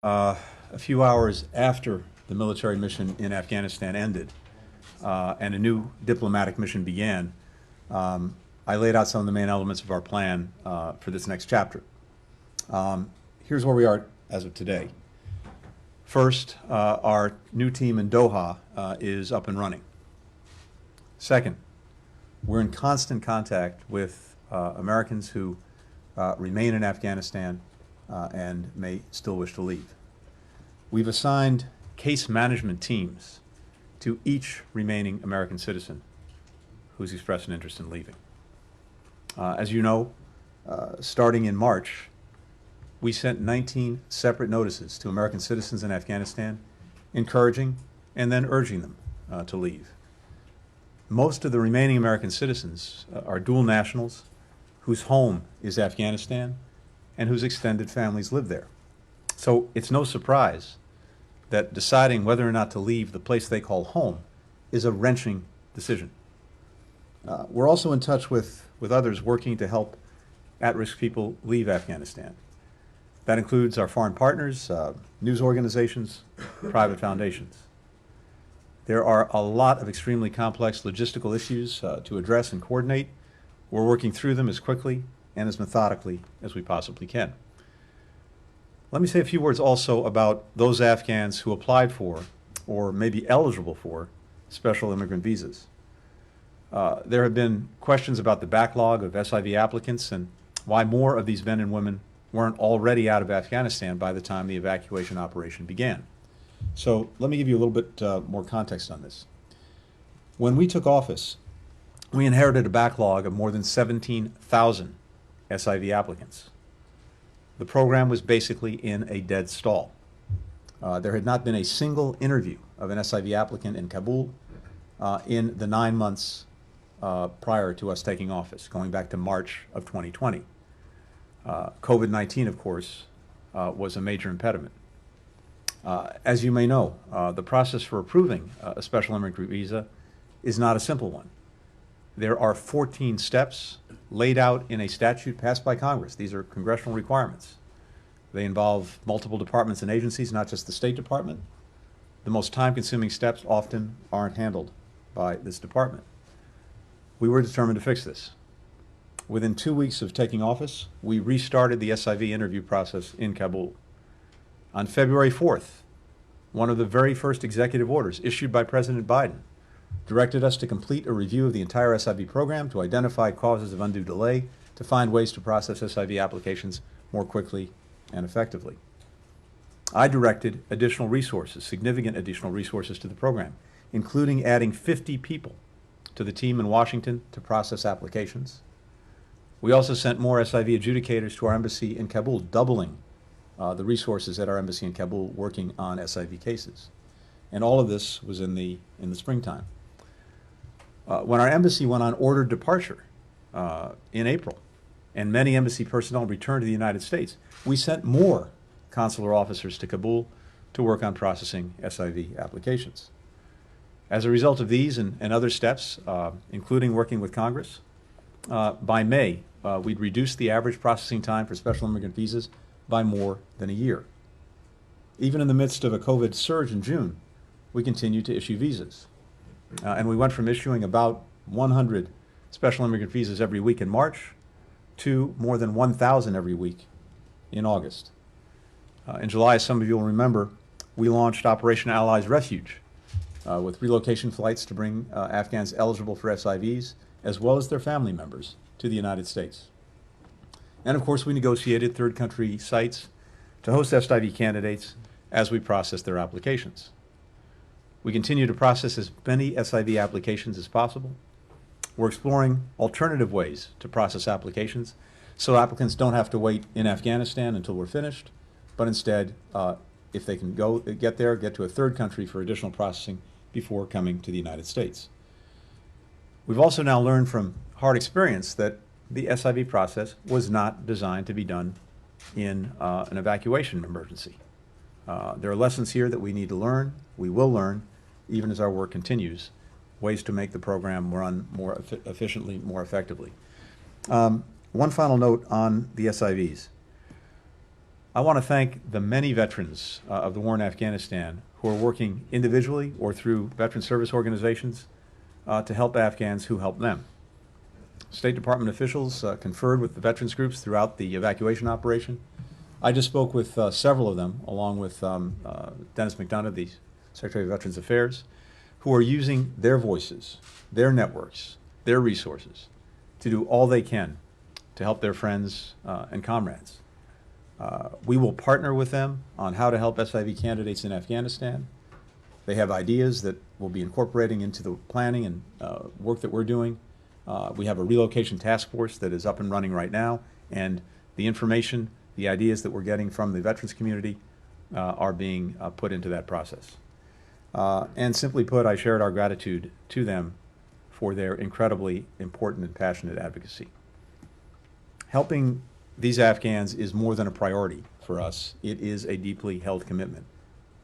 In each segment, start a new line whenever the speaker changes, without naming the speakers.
A few hours after the military mission in Afghanistan ended and a new diplomatic mission began, I laid out some of the main elements of our plan for this next chapter. Here's where we are as of today. First, our new team in Doha is up and running. Second, we're in constant contact with Americans who remain in Afghanistan and may still wish to leave. We've assigned case management teams to each remaining American citizen who's expressed an interest in leaving. As you know, starting in March, we sent 19 separate notices to American citizens in Afghanistan, encouraging and then urging them to leave. Most of the remaining American citizens are dual nationals whose home is Afghanistan and whose extended families live there. So it's no surprise that deciding whether or not to leave the place they call home is a wrenching decision. We're also in touch with others working to help at-risk people leave Afghanistan. That includes our foreign partners, news organizations, private foundations. There are a lot of extremely complex logistical issues to address and coordinate. We're working through them as quickly and as methodically as we possibly can. Let me say a few words also about those Afghans who applied for or may be eligible for special immigrant visas. There have been questions about the backlog of SIV applicants and why more of these men and women weren't already out of Afghanistan by the time the evacuation operation began. So let me give you a little bit more context on this. When we took office, we inherited a backlog of more than 17,000 SIV applicants. The program was basically in a dead stall. There had not been a single interview of an SIV applicant in Kabul in the 9 months prior to us taking office, going back to March of 2020. COVID-19, of course, was a major impediment. As you may know, the process for approving a special immigrant visa is not a simple one. There are 14 steps laid out in a statute passed by Congress. These are congressional requirements. They involve multiple departments and agencies, not just the State Department. The most time-consuming steps often aren't handled by this department. We were determined to fix this. Within 2 weeks of taking office, we restarted the SIV interview process in Kabul. On February 4th, one of the very first executive orders issued by President Biden directed us to complete a review of the entire SIV program, to identify causes of undue delay, to find ways to process SIV applications more quickly and effectively. I directed additional resources, significant additional resources to the program, including adding 50 people to the team in Washington to process applications. We also sent more SIV adjudicators to our embassy in Kabul, doubling the resources at our embassy in Kabul working on SIV cases. And all of this was in the springtime. When our embassy went on ordered departure in April, and many embassy personnel returned to the United States, we sent more consular officers to Kabul to work on processing SIV applications. As a result of these and other steps, including working with Congress, by May, we'd reduced the average processing time for special immigrant visas by more than a year. Even in the midst of a COVID surge in June, we continued to issue visas. And we went from issuing about 100 special immigrant visas every week in March to more than 1,000 every week in August. In July, as some of you will remember, we launched Operation Allies Refuge with relocation flights to bring Afghans eligible for SIVs, as well as their family members, to the United States. And of course, we negotiated third country sites to host SIV candidates as we processed their applications. We continue to process as many SIV applications as possible. We're exploring alternative ways to process applications so applicants don't have to wait in Afghanistan until we're finished, but instead, if they can get to a third country for additional processing before coming to the United States. We've also now learned from hard experience that the SIV process was not designed to be done in an evacuation emergency. There are lessons here that we need to learn, we will learn, even as our work continues, ways to make the program run more efficiently, more effectively. One final note on the SIVs. I want to thank the many veterans of the war in Afghanistan who are working individually or through veteran service organizations to help Afghans who help them. State Department officials conferred with the veterans groups throughout the evacuation operation. I just spoke with several of them, along with Dennis McDonough, the Secretary of Veterans Affairs, who are using their voices, their networks, their resources to do all they can to help their friends and comrades. We will partner with them on how to help SIV candidates in Afghanistan. They have ideas that we'll be incorporating into the planning and work that we're doing. We have a relocation task force that is up and running right now, and the information, the ideas that we're getting from the veterans community are being put into that process. And simply put, I shared our gratitude to them for their incredibly important and passionate advocacy. Helping these Afghans is more than a priority for us. It is a deeply held commitment,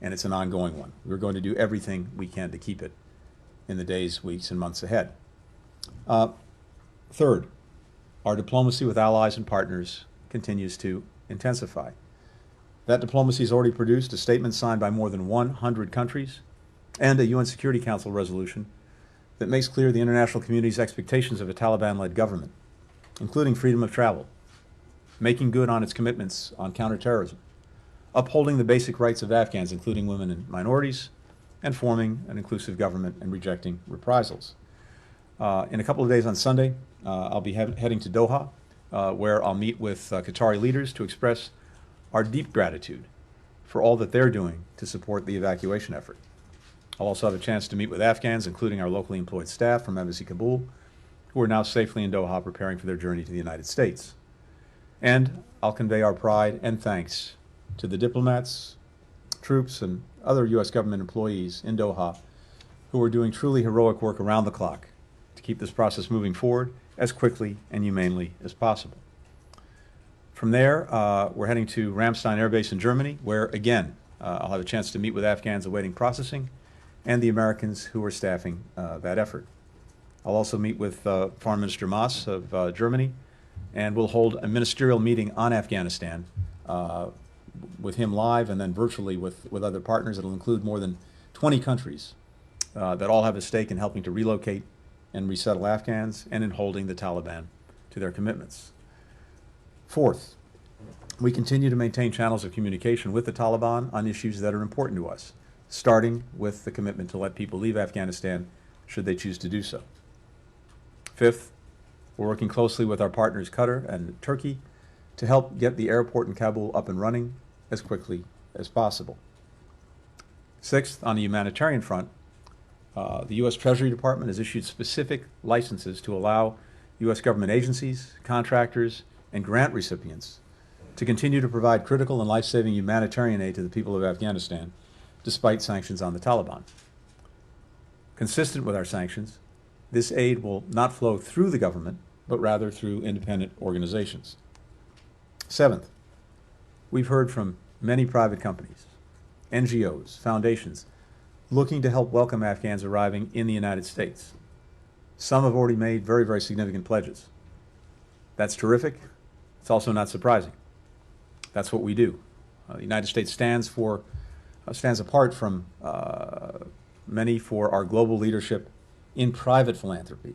and it's an ongoing one. We're going to do everything we can to keep it in the days, weeks, and months ahead. Third, our diplomacy with allies and partners continues to intensify. That diplomacy has already produced a statement signed by more than 100 countries and a UN Security Council resolution that makes clear the international community's expectations of a Taliban-led government, including freedom of travel, making good on its commitments on counterterrorism, upholding the basic rights of Afghans, including women and minorities, and forming an inclusive government and rejecting reprisals. In a couple of days on Sunday, I'll be heading to Doha, where I'll meet with Qatari leaders to express our deep gratitude for all that they're doing to support the evacuation effort. I'll also have a chance to meet with Afghans, including our locally employed staff from Embassy Kabul, who are now safely in Doha preparing for their journey to the United States. And I'll convey our pride and thanks to the diplomats, troops, and other U.S. government employees in Doha who are doing truly heroic work around the clock to keep this process moving forward as quickly and humanely as possible. From there, we're heading to Ramstein Air Base in Germany, where, again, I'll have a chance to meet with Afghans awaiting processing and the Americans who are staffing that effort. I'll also meet with Foreign Minister Maas of Germany, and we'll hold a ministerial meeting on Afghanistan with him live and then virtually with other partners. It'll include more than 20 countries that all have a stake in helping to relocate and resettle Afghans and in holding the Taliban to their commitments. Fourth, we continue to maintain channels of communication with the Taliban on issues that are important to us, starting with the commitment to let people leave Afghanistan should they choose to do so. Fifth, we're working closely with our partners Qatar and Turkey to help get the airport in Kabul up and running as quickly as possible. Sixth, on the humanitarian front, the U.S. Treasury Department has issued specific licenses to allow U.S. government agencies, contractors, and grant recipients to continue to provide critical and life-saving humanitarian aid to the people of Afghanistan, despite sanctions on the Taliban. Consistent with our sanctions, this aid will not flow through the government, but rather through independent organizations. Seventh, we've heard from many private companies, NGOs, foundations, looking to help welcome Afghans arriving in the United States. Some have already made very, very significant pledges. That's terrific. It's also not surprising. That's what we do. The United States stands apart from many for our global leadership in private philanthropy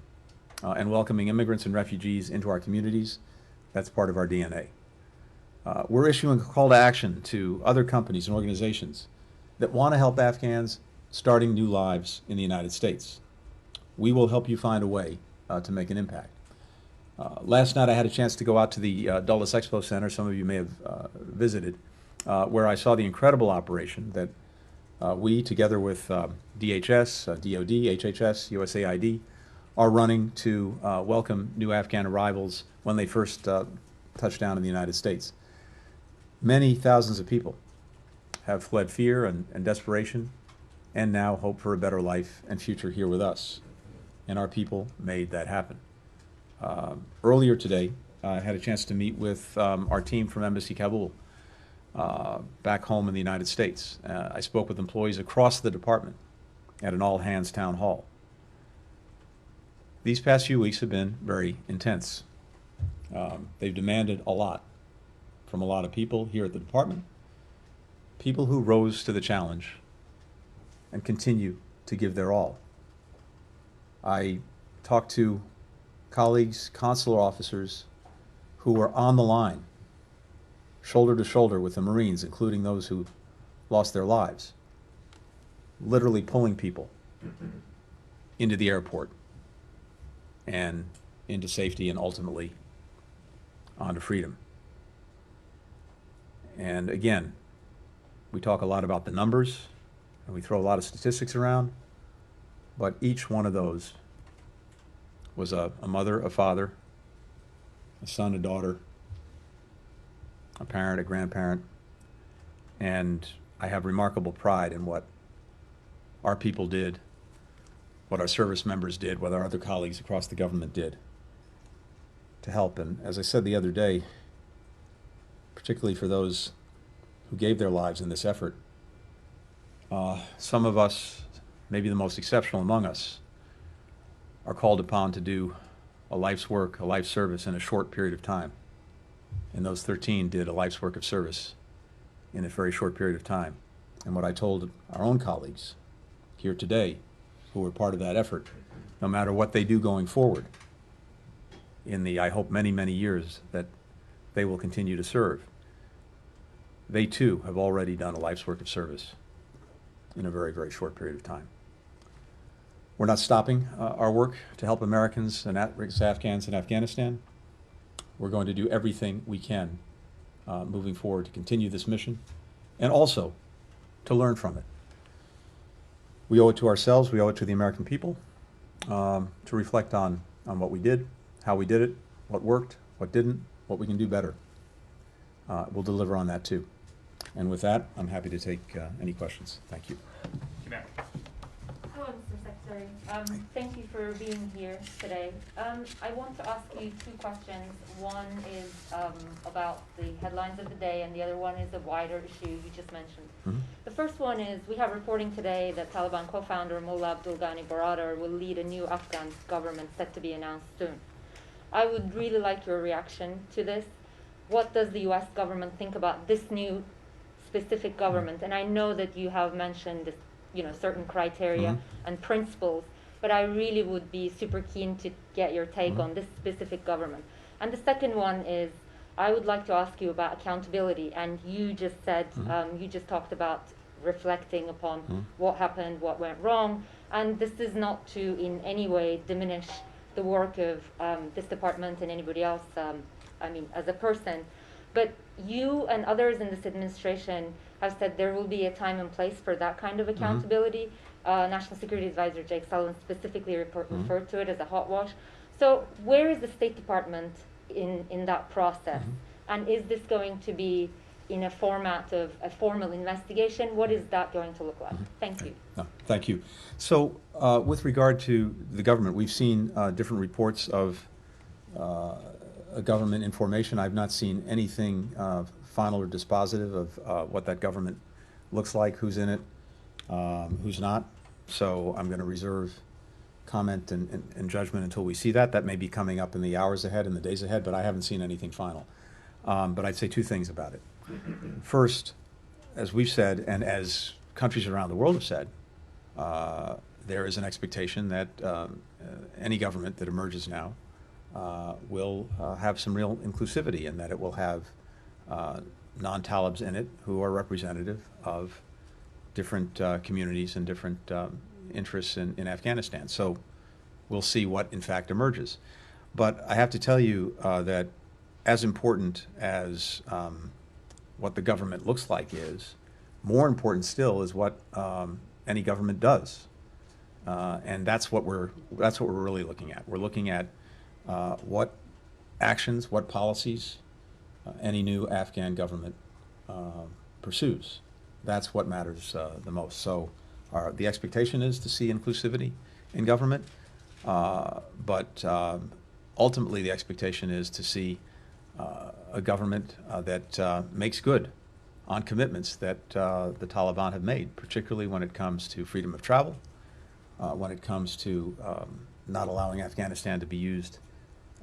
and welcoming immigrants and refugees into our communities. That's part of our DNA. We're issuing a call to action to other companies and organizations that want to help Afghans starting new lives in the United States. We will help you find a way to make an impact. Last night I had a chance to go out to the Dulles Expo Center, some of you may have visited, where I saw the incredible operation that we, together with DHS, DOD, HHS, USAID, are running to welcome new Afghan arrivals when they first touch down in the United States. Many thousands of people have fled fear and desperation and now hope for a better life and future here with us. And our people made that happen. Earlier today, I had a chance to meet with our team from Embassy Kabul back home in the United States. I spoke with employees across the department at an all-hands town hall. These past few weeks have been very intense. They've demanded a lot from a lot of people here at the department, people who rose to the challenge and continue to give their all. I talked to colleagues, consular officers who were on the line, shoulder to shoulder with the Marines, including those who lost their lives, literally pulling people into the airport and into safety and ultimately onto freedom. And again, we talk a lot about the numbers and we throw a lot of statistics around, but each one of those was a mother, a father, a son, a daughter, a parent, a grandparent, and I have remarkable pride in what our people did, what our service members did, what our other colleagues across the government did to help. And as I said the other day, particularly for those who gave their lives in this effort, some of us, maybe the most exceptional among us, are called upon to do a life's work, a life's service in a short period of time. And those 13 did a life's work of service in a very short period of time. And what I told our own colleagues here today, who were part of that effort, no matter what they do going forward, in the, I hope, many, many years that they will continue to serve, they too have already done a life's work of service in a very, very short period of time. We're not stopping our work to help Americans and Afghans in Afghanistan. We're going to do everything we can moving forward to continue this mission and also to learn from it. We owe it to ourselves, we owe it to the American people to reflect on what we did, how we did it, what worked, what didn't, what we can do better. We'll deliver on that too. And with that, I'm happy to take any questions. Thank you.
Hello, Mr. Secretary. Thank you for being here today. I want to ask you two questions. One is about the headlines of the day, and the other one is a wider issue you just mentioned.
Mm-hmm.
The first one is we have reporting today that Taliban co-founder Mullah Abdul Ghani Baradar will lead a new Afghan government set to be announced soon. I would really like your reaction to this. What does the U.S. government think about this new specific government? And I know that you have mentioned this, certain criteria and principles, but I really would be super keen to get your take on this specific government. And the second one is, I would like to ask you about accountability. And you just said, you just talked about reflecting upon what happened, what went wrong. And this is not to in any way diminish the work of this department and anybody else, as a person. But you and others in this administration have said there will be a time and place for that kind of accountability. National Security Advisor Jake Sullivan specifically referred to it as a hot wash. So where is the State Department in that process? And is this going to be in a format of a formal investigation? What is that going to look like? Thank you.
No, thank you. So with regard to the government, we've seen different reports of a government in formation. I've not seen anything final or dispositive of what that government looks like, who's in it, who's not. So I'm going to reserve comment and judgment until we see that. That may be coming up in the hours ahead, in the days ahead, but I haven't seen anything final. But I'd say two things about it. First, as we've said, and as countries around the world have said, there is an expectation that any government that emerges now will have some real inclusivity, and that it will have non-Talibs in it who are representative of different communities and different interests in Afghanistan. So we'll see what in fact emerges. But I have to tell you that as important as what the government looks like is, more important still is what any government does. And that's what we're really looking at. We're looking at what actions, what policies any new Afghan government pursues. That's what matters the most. So the expectation is to see inclusivity in government, but ultimately the expectation is to see a government that makes good on commitments that the Taliban have made, particularly when it comes to freedom of travel, when it comes to not allowing Afghanistan to be used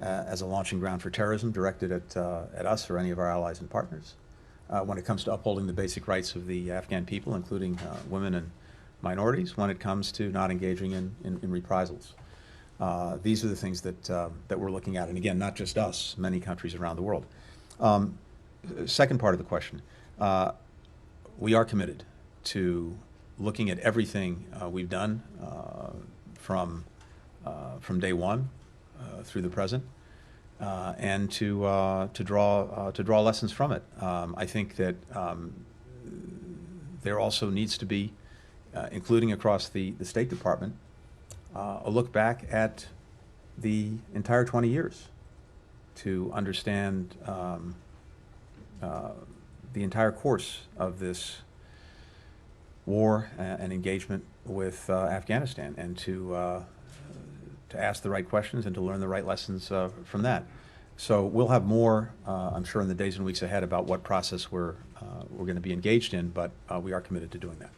as a launching ground for terrorism directed at us or any of our allies and partners. When it comes to upholding the basic rights of the Afghan people, including women and minorities, when it comes to not engaging in reprisals. These are the things that we're looking at, and again, not just us, many countries around the world. Second part of the question, we are committed to looking at everything we've done from day one through the present, and to draw lessons from it. I think that there also needs to be, including across the State Department, a look back at the entire 20 years to understand the entire course of this war and engagement with Afghanistan, and to ask the right questions and to learn the right lessons from that. So we'll have more, I'm sure, in the days and weeks ahead about what process we're going to be engaged in, but we are committed to doing that.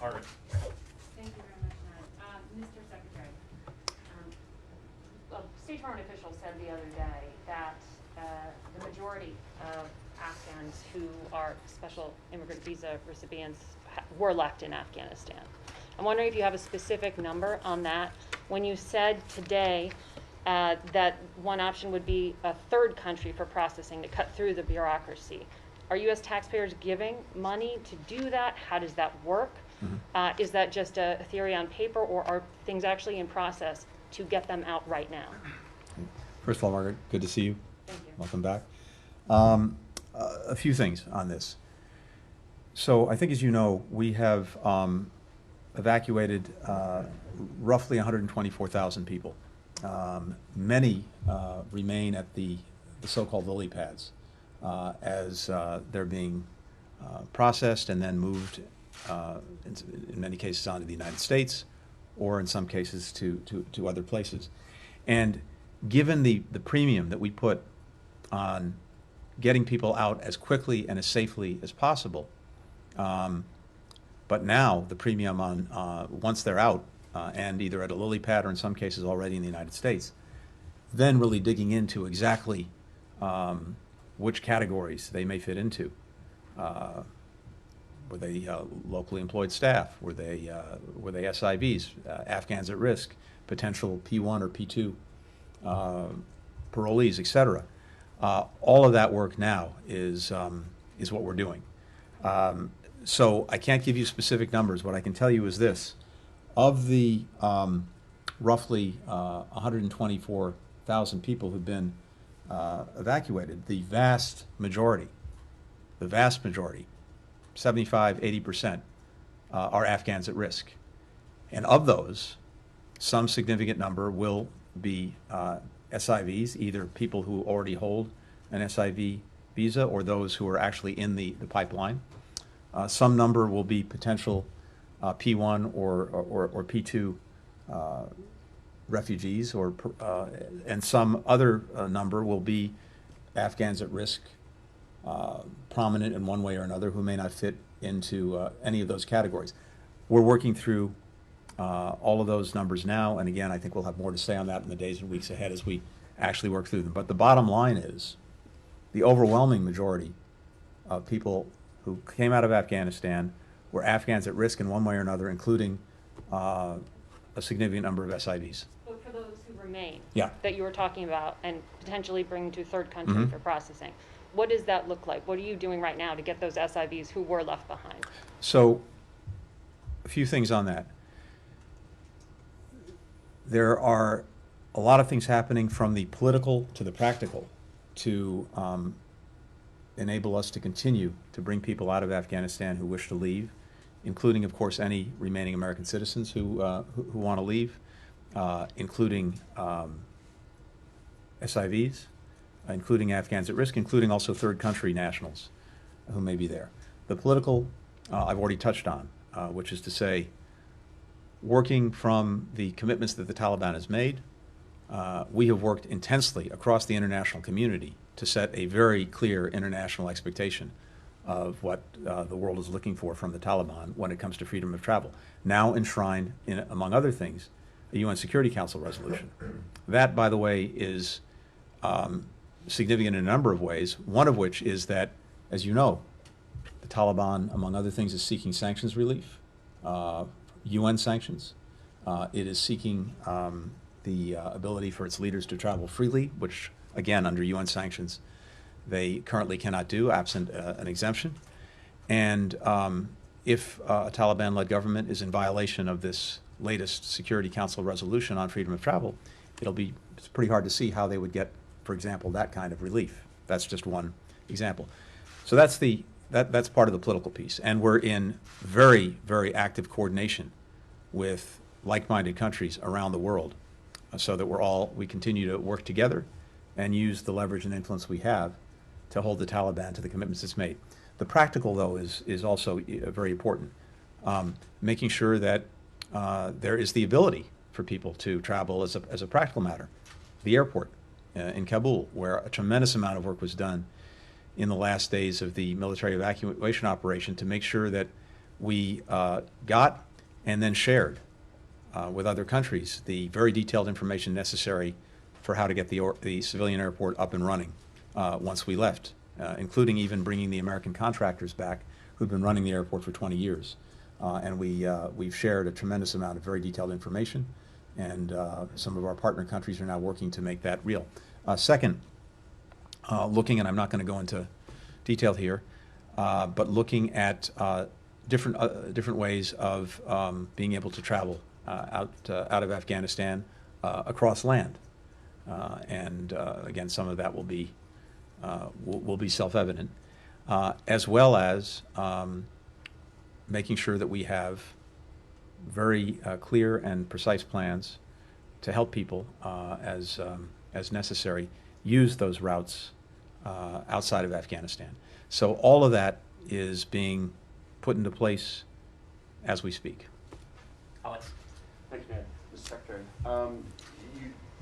Margaret.
Thank you very much, Matt. Mr. Secretary, a State Department official said the other day that the majority of Afghans who are special immigrant visa recipients were left in Afghanistan. I'm wondering if you have a specific number on that. When you said today that one option would be a third country for processing to cut through the bureaucracy, are U.S. taxpayers giving money to do that? How does that work? Mm-hmm. Is that just a theory on paper, or are things actually in process to get them out right now?
First of all, Margaret, good to see you.
Thank you.
Welcome back. A few things on this. So I think, as you know, we have evacuated roughly 124,000 people. Many remain at the so-called lily pads as they're being processed and then moved, in many cases, onto the United States, or in some cases to other places. And given the premium that we put on getting people out as quickly and as safely as possible, but now the premium on once they're out and either at a lily pad or in some cases already in the United States, then really digging into exactly which categories they may fit into. Were they locally employed staff? Were they SIVs, Afghans at risk, potential P1 or P2 parolees, etc. All of that work now is what we're doing. So I can't give you specific numbers. What I can tell you is this: of the roughly 124,000 people who've been evacuated, the vast majority, 75–80%, are Afghans at risk. And of those, some significant number will be SIVs, either people who already hold an SIV visa or those who are actually in the pipeline. Some number will be potential P1 or P2 refugees, and some other number will be Afghans at risk, prominent in one way or another, who may not fit into any of those categories. We're working through all of those numbers now, and again, I think we'll have more to say on that in the days and weeks ahead as we actually work through them. But the bottom line is, the overwhelming majority of people who came out of Afghanistan were Afghans at risk in one way or another, including a significant number of SIVs.
But for those who remain,
Yeah.
that you were talking about, and potentially bring to third country
Mm-hmm.
for processing, what does that look like? What are you doing right now to get those SIVs who were left behind?
So, a few things on that. There are a lot of things happening from the political to the practical to enable us to continue to bring people out of Afghanistan who wish to leave, including, of course, any remaining American citizens who want to leave, including SIVs, including Afghans at risk, including also third country nationals who may be there. The political, I've already touched on, which is to say, working from the commitments that the Taliban has made, we have worked intensely across the international community to set a very clear international expectation of what the world is looking for from the Taliban when it comes to freedom of travel, now enshrined in, among other things, a UN Security Council resolution. That, by the way, is significant in a number of ways, one of which is that, as you know, the Taliban, among other things, is seeking sanctions relief, UN sanctions. It is seeking the ability for its leaders to travel freely, which, again, under UN sanctions, they currently cannot do, absent an exemption. And if a Taliban-led government is in violation of this latest Security Council resolution on freedom of travel, it's pretty hard to see how they would get, for example, that kind of relief. That's just one example. So that's part of the political piece. And we're in very, very active coordination with like-minded countries around the world, so that we continue to work together and use the leverage and influence we have to hold the Taliban to the commitments it's made. The practical, though, is also very important. Making sure that there is the ability for people to travel as a practical matter. The airport in Kabul, where a tremendous amount of work was done in the last days of the military evacuation operation to make sure that we got and then shared with other countries the very detailed information necessary for how to get the civilian airport up and running once we left, including even bringing the American contractors back who've been running the airport for 20 years. And we've shared a tremendous amount of very detailed information, and some of our partner countries are now working to make that real. Second, looking, and I'm not going to go into detail here, but looking at different ways of being able to travel out of Afghanistan across land, and again, some of that will be self-evident, as well as making sure that we have very clear and precise plans to help people as necessary use those routes outside of Afghanistan. So all of that is being put into place as we speak.
Alex.
Thank you, Ned. Mr. Secretary.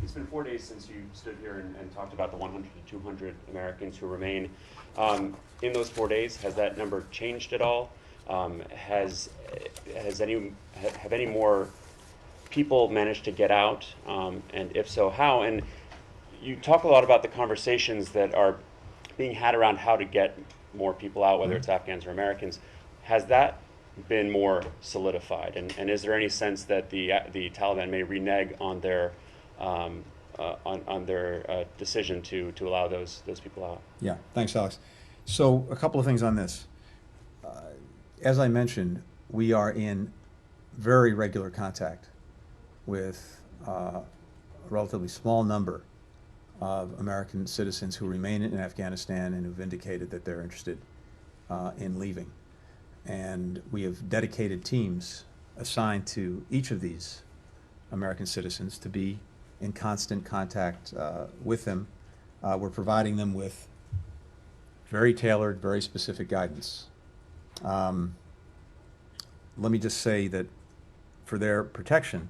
It's been 4 days since you stood here and talked about the 100 to 200 Americans who remain. In those 4 days, has that number changed at all? Have any more people managed to get out? And if so, how? And you talk a lot about the conversations that are being had around how to get more people out, whether it's Afghans or Americans. Has that been more solidified? And is there any sense that the Taliban may renege on their decision to allow those people out?
Yeah, thanks, Alex. So a couple of things on this. As I mentioned, we are in very regular contact with a relatively small number of American citizens who remain in Afghanistan and who've indicated that they're interested in leaving. And we have dedicated teams assigned to each of these American citizens to be in constant contact with them. We're providing them with very tailored, very specific guidance. Let me just say that for their protection,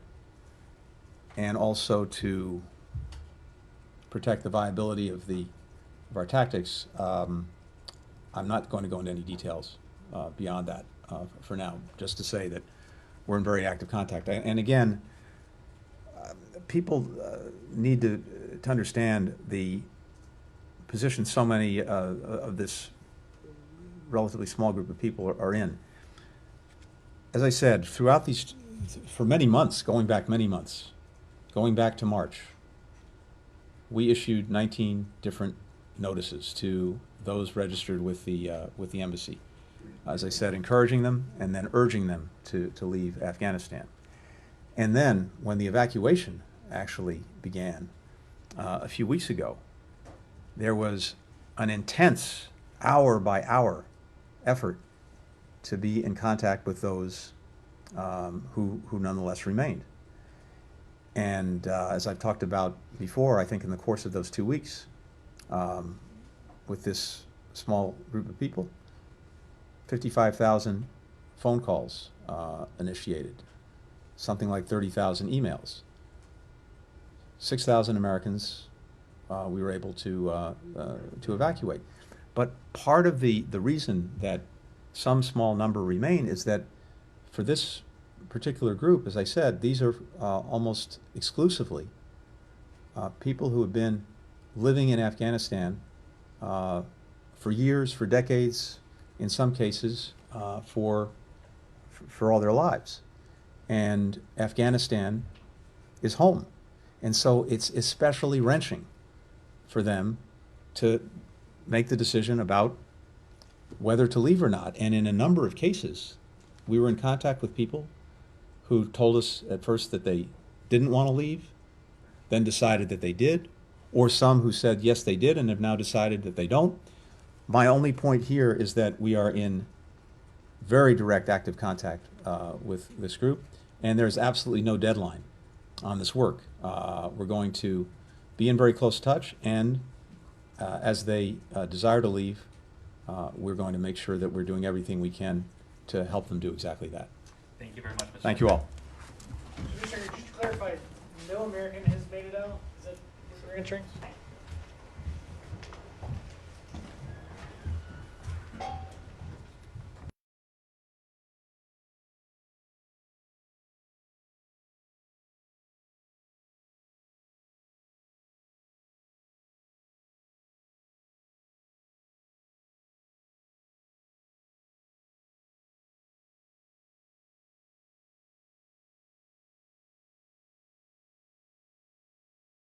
and also to protect the viability of our tactics, I'm not going to go into any details beyond that for now, just to say that we're in very active contact. And again, people need to understand the position so many of this relatively small group of people are in. As I said, throughout these, for many months, going back to March, we issued 19 different notices to those registered with the embassy. As I said, encouraging them and then urging them to leave Afghanistan. And then, when the evacuation actually began a few weeks ago, there was an intense hour-by-hour effort to be in contact with those who nonetheless remained. And as I've talked about before, I think in the course of those 2 weeks, with this small group of people, 55,000 phone calls initiated, something like 30,000 emails, 6,000 Americans we were able to evacuate. But part of the reason that some small number remain is that for this particular group, as I said, these are almost exclusively people who have been living in Afghanistan for years, for decades, in some cases, for all their lives. And Afghanistan is home. And so it's especially wrenching for them to make the decision about whether to leave or not. And in a number of cases, we were in contact with people who told us at first that they didn't want to leave, then decided that they did, or some who said yes they did and have now decided that they don't. My only point here is that we are in very direct active contact with this group, and there's absolutely no deadline on this work. We're going to be in very close touch, and as they desire to leave, we're going to make sure that we're doing everything we can to help them do exactly that.
Thank you very much, Mr.
Thank you all.
Commissioner, just to clarify, no American has made it out? Is that what we're answering?